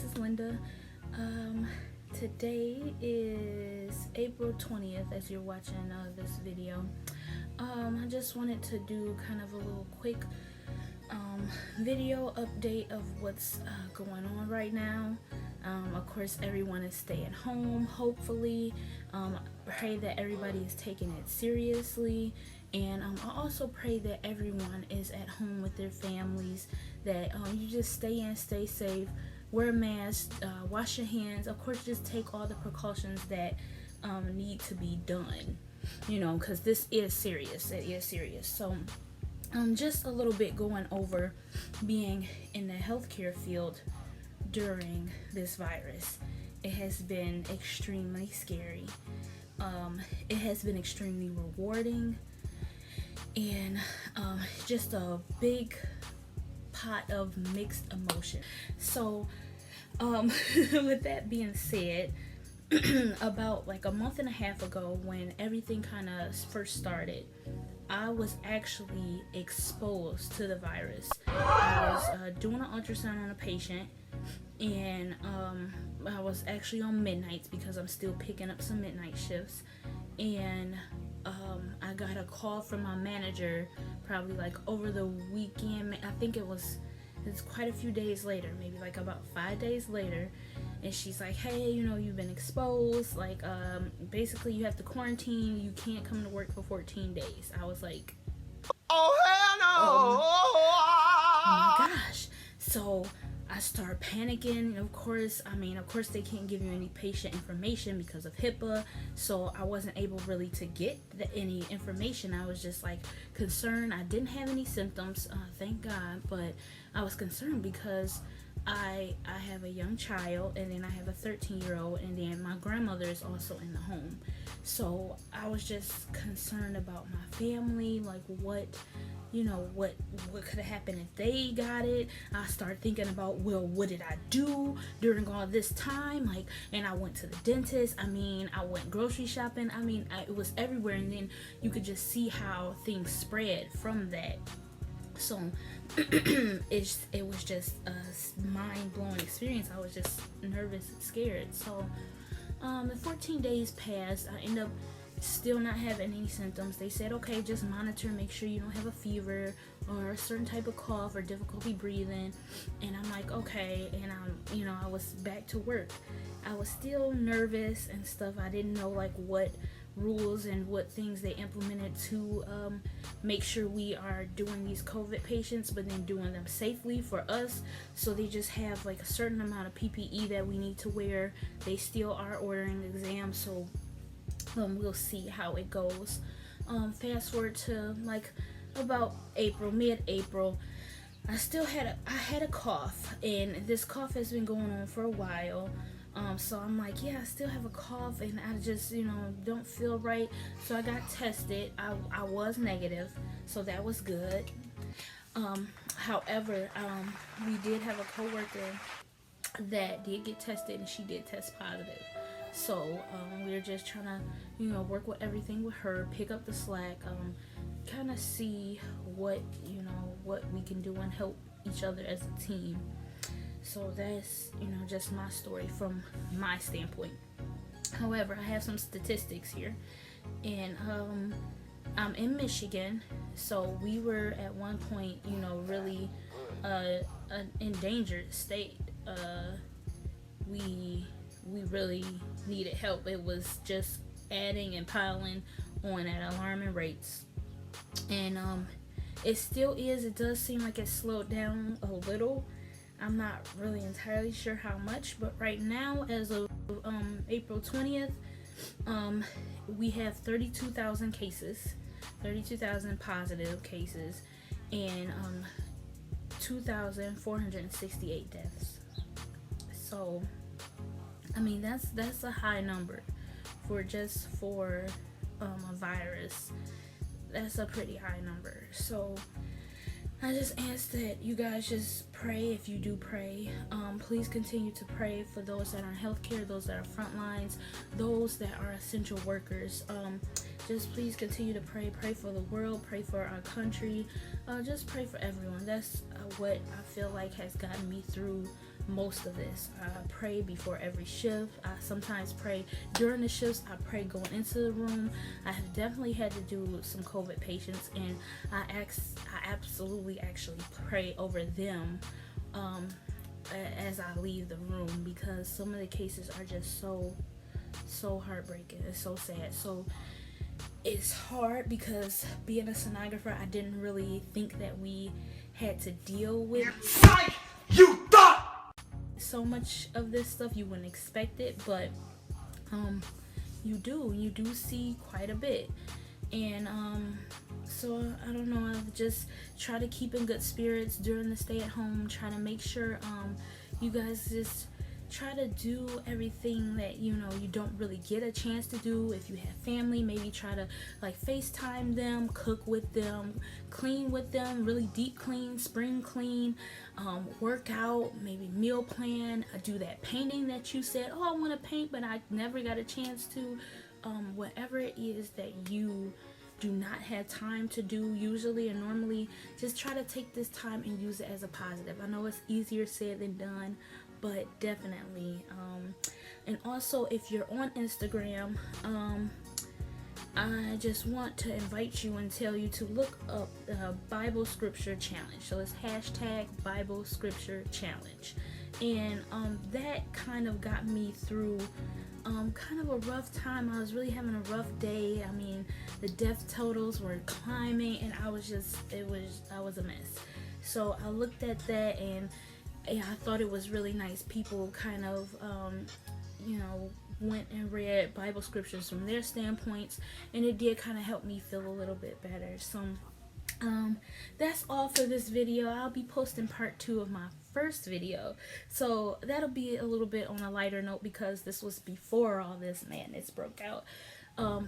this is Linda. Today is April 20th as you're watching this video. I just wanted to do kind of a little quick video update of what's going on right now. Of course, everyone is staying home, hopefully. Pray that everybody is taking it seriously. And I also pray that everyone is at home with their families, that you just stay in, stay safe, wear a mask, wash your hands. Of course, just take all the precautions that need to be done, because this is serious. It is serious. So just a little bit going over being in the healthcare field during this virus. It has been extremely scary. It has been extremely rewarding, and just a big pot of mixed emotion. So with that being said, about like a month and a half ago, when everything kind of first started, I was actually exposed to the virus. I was doing an ultrasound on a patient, and I was actually on midnights because I'm still picking up some midnight shifts, and I got a call from my manager probably like over the weekend. I think it's quite a few days later, maybe like about 5 days later, and she's like, hey, you've been exposed, like basically you have to quarantine, you can't come to work for 14 days. I was like, oh hell no, oh my gosh. So I start panicking. Of course they can't give you any patient information because of HIPAA, so I wasn't able really to get any information. I was just like concerned. I didn't have any symptoms, thank God, but I was concerned because I have a young child, and then I have a 13-year-old, and then my grandmother is also in the home. So I was just concerned about my family, like what could have happened if they got it. I started thinking about, well, what did I do during all this time? And I went to the dentist. I went grocery shopping. It was everywhere, and then you could just see how things spread from that. So it was just a mind-blowing experience. I was just nervous and scared. So the 14 days passed. I ended up still not having any symptoms. They said, okay, just monitor, make sure you don't have a fever or a certain type of cough or difficulty breathing. And I'm like, okay. And I was back to work. I was still nervous and stuff. I didn't know like what rules and what things they implemented to make sure we are doing these COVID patients, but then doing them safely for us. So they just have like a certain amount of PPE that we need to wear. They still are ordering exams, so we'll see how it goes. Fast forward to like about mid-April, I had a cough, and this cough has been going on for a while. So I'm like, yeah, I still have a cough, and I just, don't feel right. So I got tested. I was negative, so that was good. However, we did have a coworker that did get tested, and she did test positive. So we're just trying to, work with everything with her, pick up the slack, kind of see what we can do and help each other as a team. So that's, just my story from my standpoint. However, I have some statistics here, and I'm in Michigan, so we were at one point, really an endangered state. We really needed help. It was just adding and piling on at alarming rates, and it still is. It does seem like it slowed down a little. I'm not really entirely sure how much, but right now, as of April 20th, we have 32,000 cases, 32,000 positive cases, and 2,468 deaths. So that's a high number for a virus. That's a pretty high number. So I just ask that you guys just pray. If you do pray, please continue to pray for those that are in healthcare, those that are front lines, those that are essential workers. Just please continue to pray. Pray for the world. Pray for our country. Just pray for everyone. That's what I feel like has gotten me through most of this. I pray before every shift. I sometimes pray during the shifts. I pray going into the room. I have definitely had to do some COVID patients, and I absolutely actually pray over them as I leave the room, because some of the cases are just so heartbreaking. It's so sad. So it's hard because being a sonographer, I didn't really think that we had to deal with you thought so much of this stuff. You wouldn't expect it, but you do see quite a bit. And so I don't know, I've just try to keep in good spirits during the stay at home, try to make sure you guys just try to do everything that you don't really get a chance to do. If you have family, maybe try to like FaceTime them, cook with them, clean with them, really deep clean, spring clean, work out, maybe meal plan, do that painting that you said, oh, I want to paint but I never got a chance to. Whatever it is that you do not have time to do usually and normally, just try to take this time and use it as a positive. I know it's easier said than done, but definitely. And also, if you're on Instagram, I just want to invite you and tell you to look up the Bible Scripture Challenge. So it's hashtag Bible Scripture Challenge. And that kind of got me through kind of a rough time. I was really having a rough day. I mean, the death totals were climbing, and I was a mess. So I looked at that, and yeah, I thought it was really nice. People kind of, went and read Bible scriptures from their standpoints, and it did kind of help me feel a little bit better. So that's all for this video. I'll be posting part 2 of my first video, so that'll be a little bit on a lighter note because this was before all this madness broke out.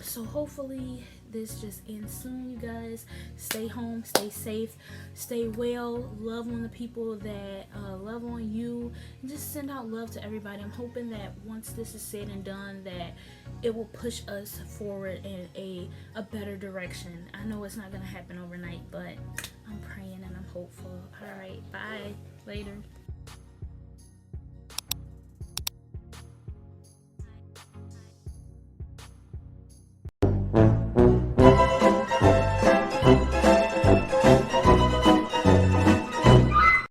So hopefully this just ends soon, you guys. Stay home, stay safe, stay well, love on the people that love on you, and just send out love to everybody. I'm hoping that once this is said and done, that it will push us forward in a better direction. I know it's not gonna happen overnight, but I'm praying and I'm hopeful. All right, bye, later.